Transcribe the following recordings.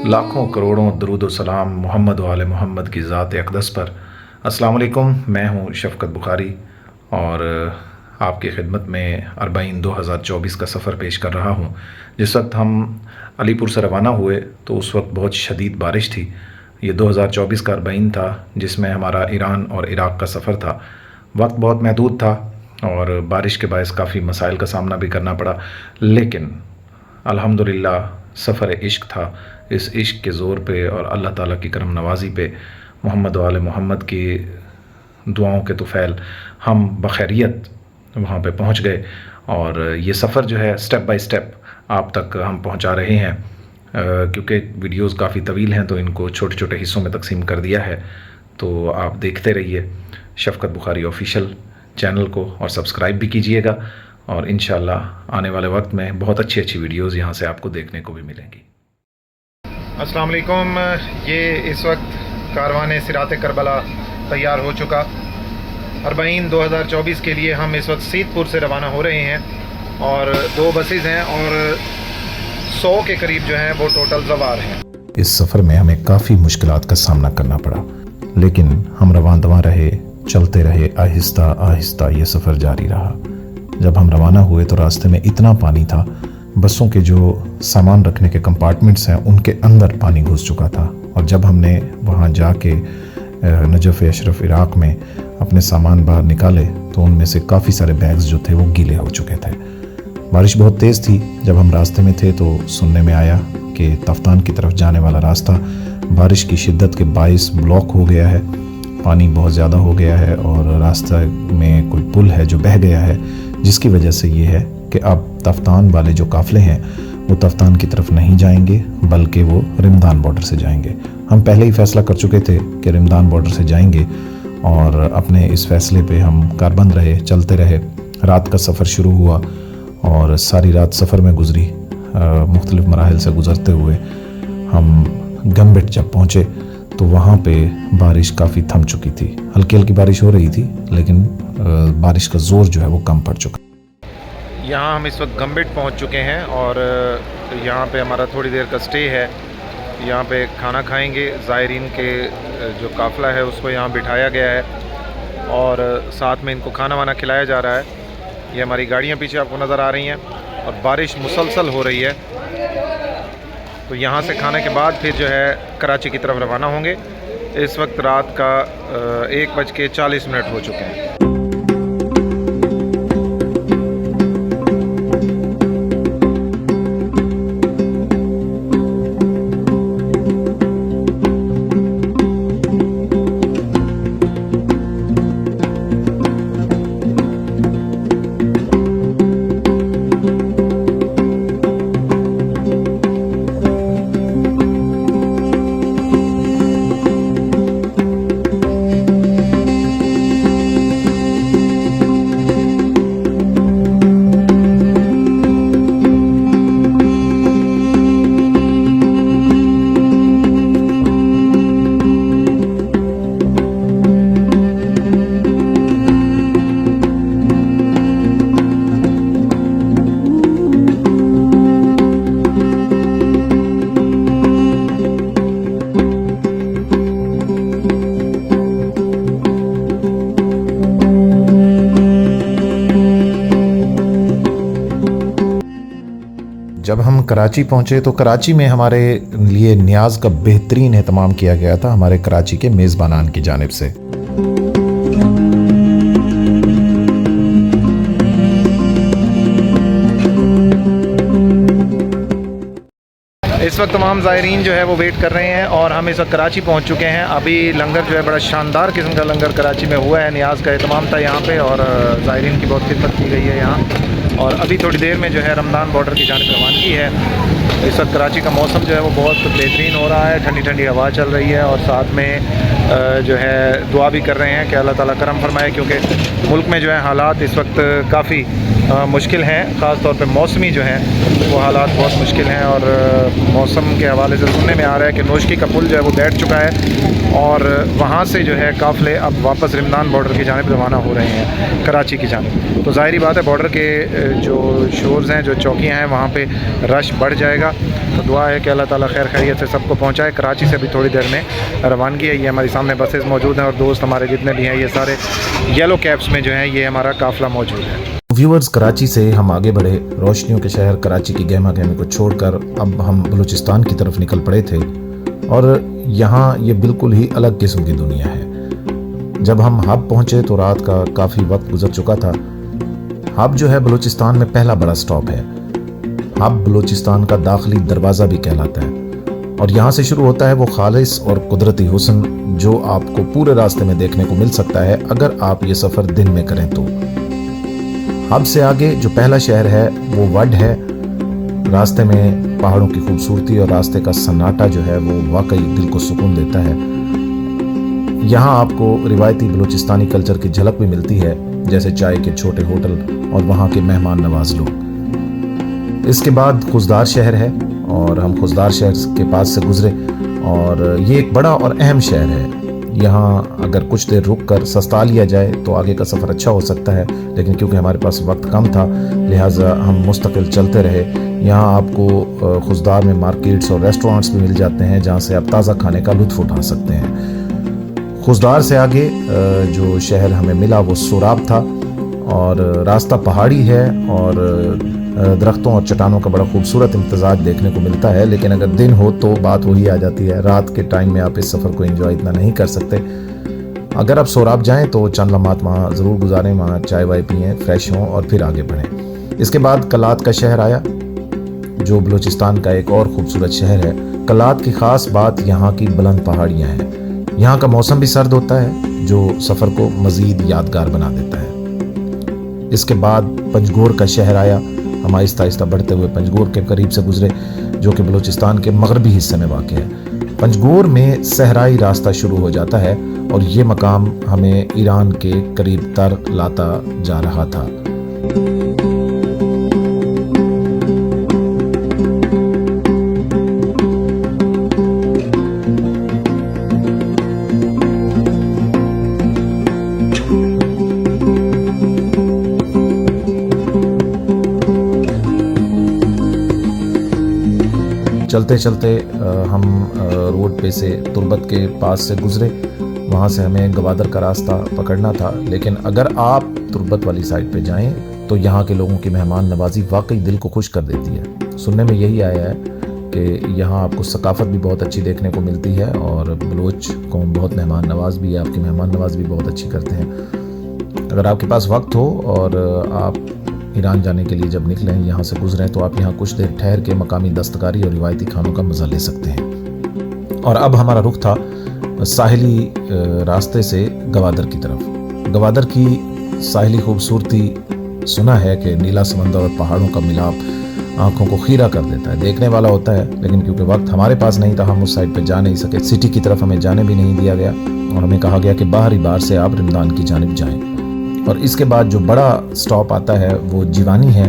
लाखों करोड़ों दरूद व सलाम मोहम्मद व आले मोहम्मद की ज़ात अक़दस पर। अस्सलाम वालेकुम, मैं हूँ शफ़क़त बुखारी और आपकी खिदमत में अरबाइन 2024 का सफ़र पेश कर रहा हूँ। जिस वक्त हम अलीपुर से रवाना हुए तो उस वक्त बहुत शदीद बारिश थी। ये 2024 का अरबाइन था जिसमें हमारा ईरान और इराक़ का सफ़र था। वक्त बहुत महदूद था और बारिश के बायस काफ़ी मसाइल का सामना भी करना पड़ा, लेकिन अल्हम्दुलिल्लाह सफ़र इश्क था। इस इश्क के ज़ोर पे और अल्लाह ताला की करम नवाज़ी पे मोहम्मद वाले मोहम्मद की दुआओं के तुफ़ैल हम बखैरियत वहाँ पे पहुँच गए। और ये सफ़र जो है स्टेप बाय स्टेप आप तक हम पहुँचा रहे हैं, क्योंकि वीडियोस काफ़ी तवील हैं तो इनको छोटे छोटे हिस्सों में तकसीम कर दिया है। तो आप देखते रहिए शफ़क़त बुखारी ऑफ़िशियल चैनल को और सब्सक्राइब भी कीजिएगा, और इंशाअल्लाह आने वाले वक्त में बहुत अच्छी अच्छी वीडियोज़ यहाँ से आपको देखने को भी मिलेंगी। अस्सलाम वालेकुम। ये इस वक्त कारवान सिरात करबला तैयार हो चुका। अरबाइन 2024 के लिए हम इस वक्त सीतपुर से रवाना हो रहे हैं और 2 बसेज़ हैं और 100 के करीब जो हैं वो टोटल सवार हैं। इस सफ़र में हमें काफ़ी मुश्किलात का सामना करना पड़ा, लेकिन हम रवान दवा रहे, चलते रहे, आहिस्ता आहिस्ता ये सफ़र जारी रहा। जब हम रवाना हुए तो रास्ते में इतना पानी था, बसों के जो सामान रखने के कंपार्टमेंट्स हैं उनके अंदर पानी घुस चुका था। और जब हमने वहाँ जाके नजफ़ अशरफ इराक़ में अपने सामान बाहर निकाले तो उनमें से काफ़ी सारे बैग्स जो थे वो गीले हो चुके थे। बारिश बहुत तेज़ थी। जब हम रास्ते में थे तो सुनने में आया कि तफ्तान की तरफ जाने वाला रास्ता बारिश की शिद्दत के बाइस ब्लॉक हो गया है, पानी बहुत ज़्यादा हो गया है और रास्ते में कोई पुल है जो बह गया है, जिसकी वजह से ये है कि अब तफ्तान वाले जो काफ़िले हैं वो तफ्तान की तरफ नहीं जाएंगे बल्कि वो रिमदान बॉर्डर से जाएंगे। हम पहले ही फ़ैसला कर चुके थे कि रिमदान बॉर्डर से जाएंगे और अपने इस फ़ैसले पे हम कारबंद रहे, चलते रहे। रात का सफ़र शुरू हुआ और सारी रात सफ़र में गुजरी। मुख्तलिफ़ मराहिल से गुज़रते हुए हम गम्बिट जब पहुँचे तो वहाँ पे बारिश काफ़ी थम चुकी थी। हल्की हल्की बारिश हो रही थी, लेकिन बारिश का ज़ोर जो है वो कम पड़ चुका। यहाँ हम इस वक्त गम्बिट पहुँच चुके हैं और यहाँ पे हमारा थोड़ी देर का स्टे है। यहाँ पे खाना खाएंगे। ज़ायरीन के जो काफ़िला है उसको यहाँ बिठाया गया है और साथ में इनको खाना वाना खिलाया जा रहा है। ये हमारी गाड़ियाँ पीछे आपको नज़र आ रही हैं और बारिश मुसलसल हो रही है। तो यहाँ से खाने के बाद फिर जो है कराची की तरफ रवाना होंगे। इस वक्त रात का 1:40 हो चुके हैं। जब हम कराची पहुँचे तो कराची में हमारे लिए न्याज़ का बेहतरीन एहतमाम किया गया था हमारे कराची के मेज़बानान की जानिब से। इस वक्त तमाम ज़ायरीन जो है वो वेट कर रहे हैं और हम इस वक्त कराची पहुंच चुके हैं। अभी लंगर जो है बड़ा शानदार किस्म का लंगर कराची में हुआ है। नियाज़ का एहतमाम था यहाँ पे और ज़ायरीन की बहुत खिदमत की गई है यहाँ। और अभी थोड़ी देर में जो है रमज़ान बॉर्डर की जानिब रवानगी है। इस वक्त कराची का मौसम जो है वो बहुत बेहतरीन हो रहा है, ठंडी ठंडी हवा चल रही है और साथ में जो है दुआ भी कर रहे हैं कि अल्लाह ताला करम फरमाए, क्योंकि मुल्क में जो है हालात इस वक्त काफ़ी मुश्किल हैं। ख़ास तौर पे मौसमी जो है वो हालात बहुत मुश्किल हैं और मौसम के हवाले से सुनने में आ रहा है कि नोशकी का पुल जो है वो बैठ चुका है और वहाँ से जो है काफ़िले अब वापस रमज़ान बॉर्डर की जानिब रवाना हो रहे हैं कराची की जानिब। तो ज़ाहिरी बात है बॉर्डर के जो शोर्स हैं, जो चौकियाँ हैं, वहाँ पे रश बढ़ जाएगा। तो दुआ है कि अल्लाह ताला खैर खैरियत से सबको पहुँचाए। कराची से भी थोड़ी देर में रवानगी है। ये हमारे सामने बसेस मौजूद हैं और दोस्त हमारे जितने भी हैं ये सारे येलो कैब्स में जो है ये हमारा काफ़िला मौजूद है। व्यूअर्स, कराची से हम आगे बढ़े। रोशनियों के शहर कराची की गहमा गहमी को छोड़कर अब हम बलूचिस्तान की तरफ निकल पड़े थे और यहाँ ये बिल्कुल ही अलग किस्म की दुनिया है। जब हम हब पहुँचे तो रात का काफ़ी वक्त गुजर चुका था। हब जो है बलूचिस्तान में पहला बड़ा स्टॉप है। हब बलूचिस्तान का दाखिली दरवाज़ा भी कहलाता है और यहाँ से शुरू होता है वो खालिस और कुदरती हुस्न जो आपको पूरे रास्ते में देखने को मिल सकता है अगर आप ये सफ़र दिन में करें तो। हब से आगे जो पहला शहर है वो वड है। रास्ते में पहाड़ों की खूबसूरती और रास्ते का सन्नाटा जो है वो वाकई दिल को सुकून देता है। यहाँ आपको रिवायती बलूचिस्तानी कल्चर की झलक भी मिलती है, जैसे चाय के छोटे होटल और वहाँ के मेहमान नवाज लोग। इसके बाद खुजदार शहर है और हम खुजदार शहर के पास से गुजरे और ये एक बड़ा और अहम शहर है। यहाँ अगर कुछ देर रुक कर सस्ता लिया जाए तो आगे का सफ़र अच्छा हो सकता है, लेकिन क्योंकि हमारे पास वक्त कम था लिहाजा हम मुस्तकिल चलते रहे। यहाँ आपको खुजदार में मार्केट्स और रेस्टोरेंट्स भी मिल जाते हैं जहाँ से आप ताज़ा खाने का लुत्फ़ उठा सकते हैं। खुजदार से आगे जो शहर हमें मिला वो सोराब था और रास्ता पहाड़ी है और दरख्तों और चट्टानों का बड़ा खूबसूरत इम्तजाज देखने को मिलता है। लेकिन अगर दिन हो तो बात वही आ जाती है, रात के टाइम में आप इस सफ़र को एंजॉय इतना नहीं कर सकते। अगर आप सोराब जाएं तो चंद लम्हात वहाँ ज़रूर गुजारें, वहाँ चाय वाय पिएँ, फ्रेश हों और फिर आगे बढ़ें। इसके बाद कलात का शहर आया जो बलूचिस्तान का एक और ख़ूबसूरत शहर है। कलात की ख़ास बात यहाँ की बुलंद पहाड़ियाँ हैं। यहाँ का मौसम भी सर्द होता है जो सफ़र को मज़ीद यादगार बना देता है। इसके बाद पंजगोर का शहर आया। हम आहिस्ता आहिस्ता बढ़ते हुए पंजगोर के करीब से गुजरे जो कि बलूचिस्तान के मगरबी हिस्से में वाक़ है। पंजगोर में सहराई रास्ता शुरू हो जाता है और ये मकाम हमें ईरान के करीब तर लाता जा रहा था। चलते चलते हम रोड पे से तुर्बत के पास से गुजरे। वहाँ से हमें गवादर का रास्ता पकड़ना था, लेकिन अगर आप तुर्बत वाली साइड पे जाएं तो यहाँ के लोगों की मेहमान नवाजी वाकई दिल को खुश कर देती है। सुनने में यही आया है कि यहाँ आपको सकाफ़त भी बहुत अच्छी देखने को मिलती है और बलोच कौम बहुत मेहमान नवाज भी है, आपकी मेहमान नवाज भी बहुत अच्छी करते हैं। अगर आपके पास वक्त हो और आप ईरान जाने के लिए जब निकलें, यहाँ से गुजरें, तो आप यहाँ कुछ देर ठहर के मकामी दस्तकारी और रिवायती खानों का मज़ा ले सकते हैं। और अब हमारा रुख था साहिली रास्ते से गवादर की तरफ। गवादर की साहिली खूबसूरती सुना है कि नीला समंदर और पहाड़ों का मिलाप आंखों को खीरा कर देता है, देखने वाला होता है। लेकिन क्योंकि वक्त हमारे पास नहीं था हम उस साइड पे जा नहीं सके। सिटी की तरफ हमें जाने भी नहीं दिया गया और हमें कहा गया कि बाहरी बार से आप रमदान की जानिब जाएं। और इसके बाद जो बड़ा स्टॉप आता है वो जीवानी है।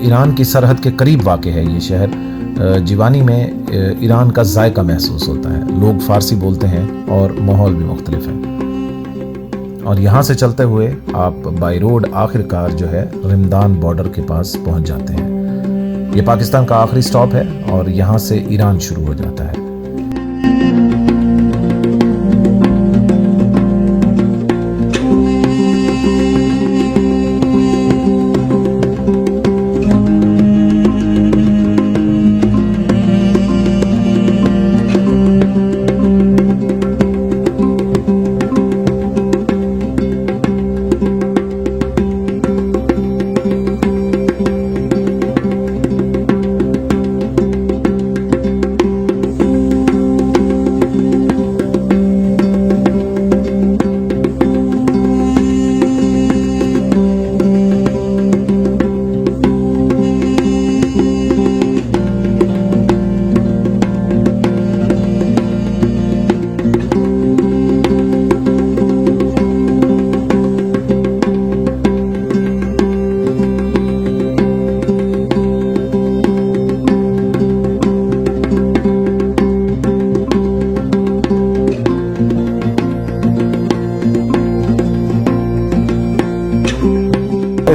ईरान की सरहद के करीब वाक़ है ये शहर। जीवानी में ईरान का जायका महसूस होता है। लोग फ़ारसी बोलते हैं और माहौल भी मुख्तलिफ है। और यहाँ से चलते हुए आप बाई रोड आखिरकार जो है रमदान बॉर्डर के पास पहुँच जाते हैं। ये पाकिस्तान का आखिरी स्टॉप है और यहाँ से ईरान शुरू हो जाता है।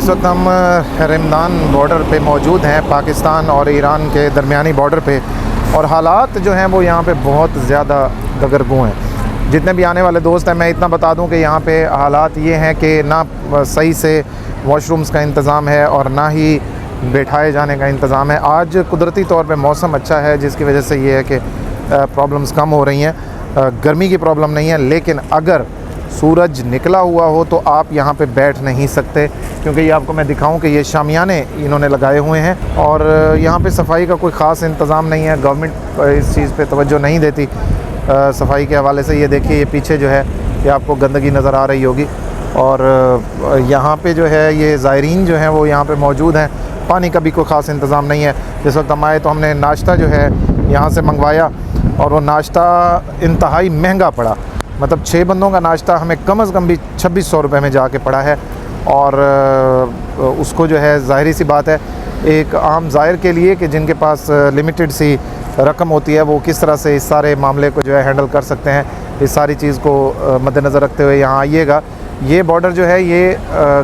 इस वक्त हम रमदान बॉर्डर पे मौजूद हैं, पाकिस्तान और ईरान के दरमियानी बॉर्डर पे, और हालात जो हैं वो यहाँ पे बहुत ज़्यादा दगरगू हैं। जितने भी आने वाले दोस्त हैं, मैं इतना बता दूं कि यहाँ पे हालात ये हैं कि ना सही से वॉशरूम्स का इंतज़ाम है और ना ही बैठाए जाने का इंतज़ाम है। आज कुदरती तौर पे मौसम अच्छा है, जिसकी वजह से ये है कि प्रॉब्लम्स कम हो रही हैं, गर्मी की प्रॉब्लम नहीं है। लेकिन अगर सूरज निकला हुआ हो तो आप यहाँ पे बैठ नहीं सकते, क्योंकि ये आपको मैं दिखाऊं कि ये शामियाने इन्होंने लगाए हुए हैं और यहाँ पे सफाई का कोई ख़ास इंतज़ाम नहीं है। गवर्नमेंट इस चीज़ पे तवज्जो नहीं देती सफाई के हवाले से। ये देखिए, ये पीछे जो है ये आपको गंदगी नज़र आ रही होगी, और यहाँ पे जो है ये ज़ायरीन जो हैं वो यहाँ पे मौजूद हैं। पानी का भी कोई ख़ास इंतज़ाम नहीं है। जिस वक्त हम आए तो हमने नाश्ता जो है यहाँ से मंगवाया, और वो नाश्ता इंतहाई महंगा पड़ा। मतलब 6 बंदों का नाश्ता हमें कम से कम भी 2600 रुपये में जाके पड़ा है। और उसको जो है, ज़ाहिर सी बात है, एक आम ज़ायर के लिए कि जिनके पास लिमिटेड सी रकम होती है, वो किस तरह से इस सारे मामले को जो है हैंडल कर सकते हैं, इस सारी चीज़ को मद्देनज़र रखते हुए यहाँ आइएगा। ये बॉर्डर जो है ये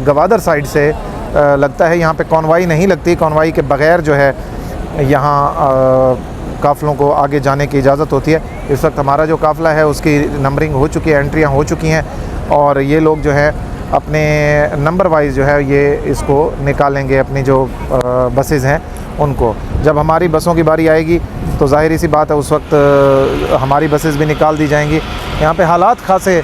गवादर साइड से लगता है, यहाँ पे कॉन्वाई नहीं लगती। कॉन्वाई के बग़ैर जो है यहाँ काफ़िलों को आगे जाने की इजाज़त होती है। इस वक्त हमारा जो काफ़िला है उसकी नंबरिंग हो चुकी है, एंट्रियाँ हो चुकी हैं, और ये लोग जो है अपने नंबर वाइज जो है ये इसको निकालेंगे, अपनी जो बसेज़ हैं उनको। जब हमारी बसों की बारी आएगी तो ज़ाहिर सी बात है उस वक्त हमारी बसेज़ भी निकाल दी जाएंगी। यहाँ पे हालात खासे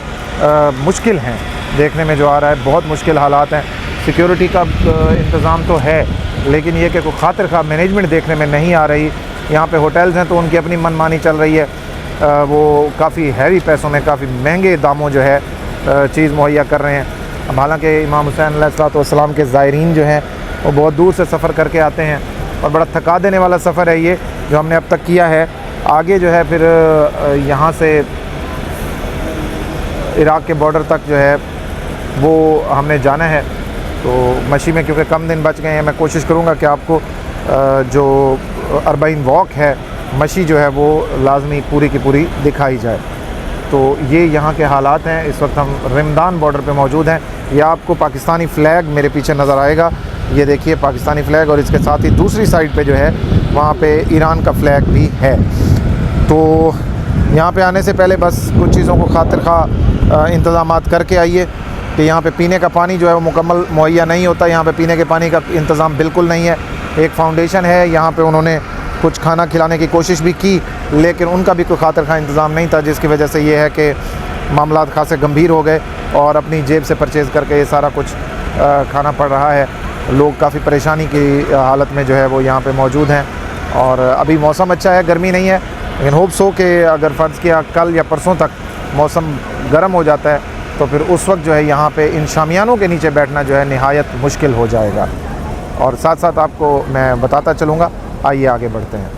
मुश्किल हैं, देखने में जो आ रहा है बहुत मुश्किल हालात हैं। सिक्योरिटी का इंतज़ाम तो है, लेकिन ये कि कोई खातिर खा मैनेजमेंट देखने में नहीं आ रही। यहाँ पे होटल्स हैं तो उनकी अपनी मनमानी चल रही है, वो काफ़ी हैवी पैसों में, काफ़ी महंगे दामों जो है चीज़ मुहैया कर रहे हैं। अब हालांकि इमाम हुसैन अलैहिस्सलाम के ज़ायरीन जो हैं वो बहुत दूर से सफ़र करके आते हैं, और बड़ा थका देने वाला सफ़र है ये जो हमने अब तक किया है। आगे जो है फिर यहाँ से इराक़ के बॉर्डर तक जो है वो हमने जाना है। तो मशी में क्योंकि कम दिन बच गए हैं, मैं कोशिश करूँगा कि आपको जो 40 वॉक है मशी जो है वो लाजमी पूरी की पूरी दिखाई जाए। तो ये यहाँ के हालात हैं। इस वक्त हम रमदान बॉर्डर पे मौजूद हैं। ये आपको पाकिस्तानी फ़्लैग मेरे पीछे नज़र आएगा, ये देखिए पाकिस्तानी फ़्लैग, और इसके साथ ही दूसरी साइड पे जो है वहाँ पे ईरान का फ़्लैग भी है। तो यहाँ पे आने से पहले बस कुछ चीज़ों को खातिर खा इंतज़ामात करके आइए कि यहाँ पे पीने का पानी जो है वो मुकम्मल मुहैया नहीं होता। यहाँ पे पीने के पानी का इंतज़ाम बिल्कुल नहीं है। एक फाउंडेशन है, यहाँ पे उन्होंने कुछ खाना खिलाने की कोशिश भी की, लेकिन उनका भी कोई खातिर खा इंतज़ाम नहीं था, जिसकी वजह से ये है कि मामलात खासे गंभीर हो गए और अपनी जेब से परचेज़ करके ये सारा कुछ खाना पड़ रहा है। लोग काफ़ी परेशानी की हालत में जो है वो यहाँ पे मौजूद हैं। और अभी मौसम अच्छा है, गर्मी नहीं है, लेकिन होप्स हो कि अगर फ़र्ज़ किया कल या परसों तक मौसम गर्म हो जाता है तो फिर उस वक्त जो है यहाँ पे इन शामियानों के नीचे बैठना जो है निहायत मुश्किल हो जाएगा। और साथ साथ आपको मैं बताता चलूँगा। आइए आगे बढ़ते हैं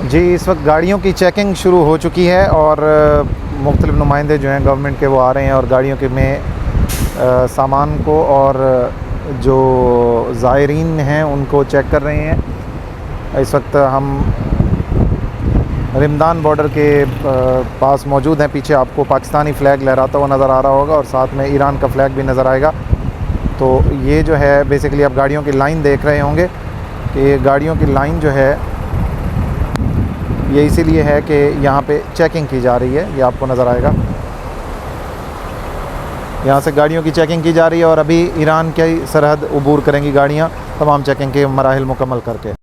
जी। इस वक्त गाड़ियों की चेकिंग शुरू हो चुकी है और मुख्तलिफ़ नुमाइंदे जो हैं गवर्नमेंट के वो आ रहे हैं और गाड़ियों के में सामान को और जो ज़ायरीन हैं उनको चेक कर रहे हैं। इस वक्त हम रमदान बॉर्डर के पास मौजूद हैं। पीछे आपको पाकिस्तानी फ़्लैग लहराता हुआ नज़र आ रहा होगा और साथ में ईरान का फ़्लैग भी नज़र आएगा। तो ये जो है बेसिकली आप गाड़ियों की लाइन देख रहे होंगे कि गाड़ियों की लाइन जो है ये इसीलिए है कि यहाँ पे चेकिंग की जा रही है। ये आपको नज़र आएगा, यहाँ से गाड़ियों की चेकिंग की जा रही है और अभी ईरान की सरहद उबूर करेंगी गाड़ियाँ तमाम चेकिंग के मराहिल मुकम्मल करके।